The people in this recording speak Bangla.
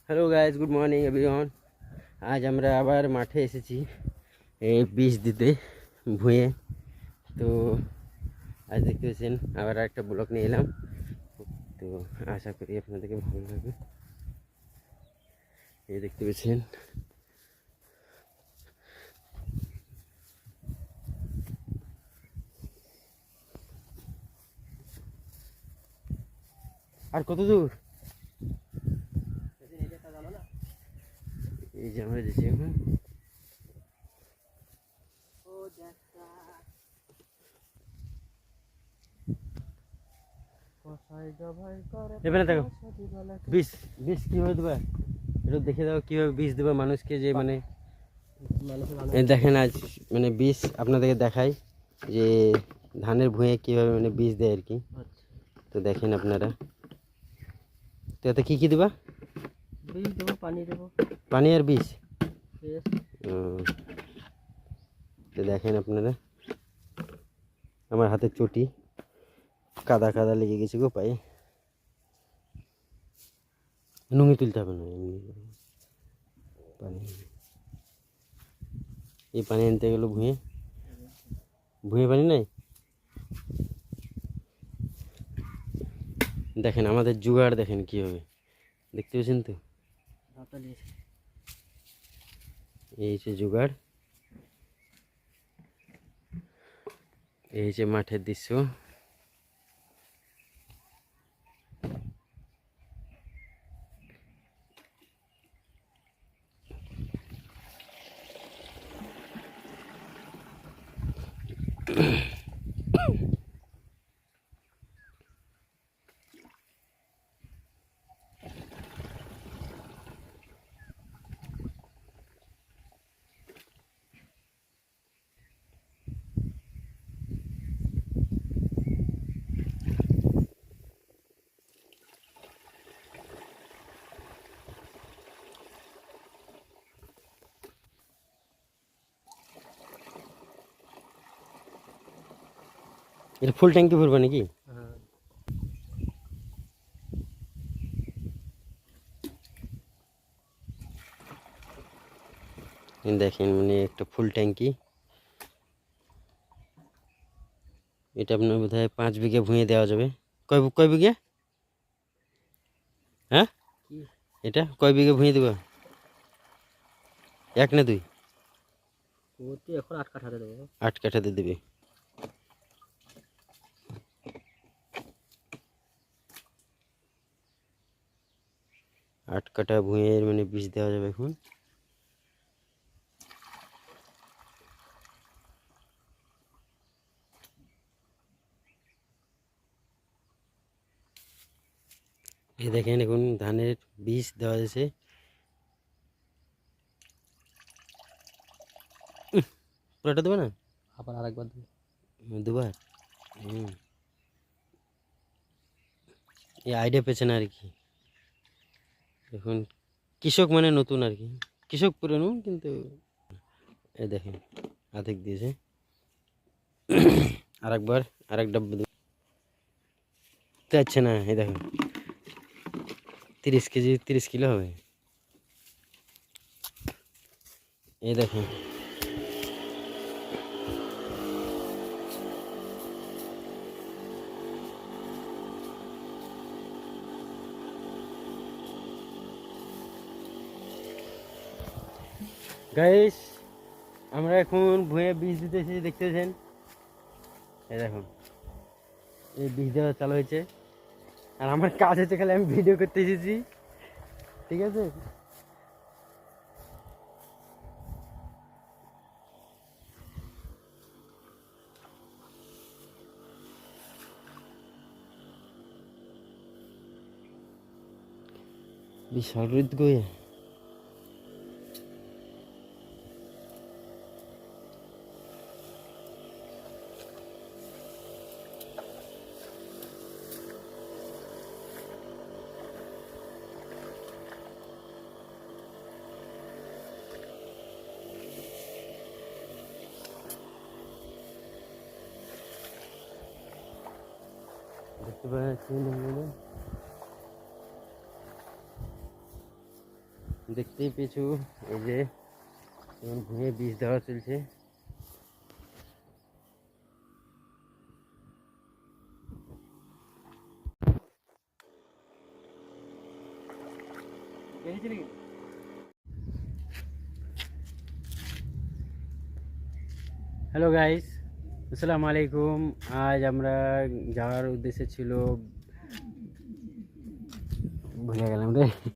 Hello guys, good morning everyone. আজ আমরা আবার মাঠে এসেছি এই বীজ দিতে ভুঁয়ে। তো আজ দেখতে পাচ্ছেন আবার একটা ব্লগ নিয়ে এলাম। তো আশা করি আপনাদেরকে ভালো লাগবে। এই দেখতে পাচ্ছেন আর কত দূর এই যে আমরা যাচ্ছি এখন। এখানে দেখো বীজ বীজ কীভাবে দেবে, একটু দেখে দাও কীভাবে বীজ দেবে মানুষকে। যে মানে এই দেখেন আজ মানে বীজ আপনাদেরকে দেখাই যে ধানের ভুঁয়ে কীভাবে মানে বীজ দেয় আর কি। তো দেখেন আপনারা। তো এতে কী কী দেবা? বীজ দেবো, পানি দেবো, পানি আর বীজ। ও। তো দেখেন আপনারা, আমার হাতে চটি কাদা কাদা লেগে গেছে গো পায়ে। নুঙ্গি তুলতে হবে না, এমনি পানি। এই পানি আনতে গেল ভুঁয়ে ভুঁয়ে পানি নাই। দেখেন আমাদের জুগাড় দেখেন কী হবে, দেখতে পাচ্ছেন তো। এই হচ্ছে জুগাড়, এই হচ্ছে মাঠের দৃশ্য। এটা ফুল ট্যাঙ্কি ভরবে নাকি? দেখেন মানে একটা ফুল ট্যাঙ্কি। এটা আপনার বোধ হয় 5 বিঘে ভুঁয়ে দেওয়া যাবে। কয় বিঘে? হ্যাঁ, এটা কয় বিঘে ভুঁয়ে দেবো? 1 না 2? এখন 8 কাঠাতে দেবো। 8 কাঠাতে দেবে। আট কাঠা ভুঁয়ের মানে বীজ দেওয়া যাবে এখন। এই দেখেন এখন ধানের বীজ দেওয়া যাচ্ছে। পুরোটা দেবে না, আবার আরেকবার দেবো। দুবার। এই আইডিয়া পেয়েছে না আর কি। এখন কৃষক মানে নতুন আর কি, কৃষক পুরনো কিন্তু। এই দেখেন আধেক দিয়েছে, আরেকবার আরেক ডাব্বা দেবে। যাচ্ছে না, এই দেখো 30 কেজি 30 কিলো হবে। এই দেখেন গাইস, আমরা এখন ভুঁয়ে বীজ দিতেছি, দেখতেছেন। এই দেখুন এই বীজ দেওয়া চালু হয়েছে, আর আমার কাজ হচ্ছে খালি আমি ভিডিও করতে এসেছি, ঠিক আছে। বিশাল রোদ গো। দেখতে পাচ্ছেন দেখতেই পেয়েছো এই যে এখন ভুঁয়ে বীজ দেওয়া চলছে। হ্যালো গাইস, আসসালামু আলাইকুম। আজ আমরা যাওয়ার উদ্দেশ্য ছিল, ভুলে গেলাম রে।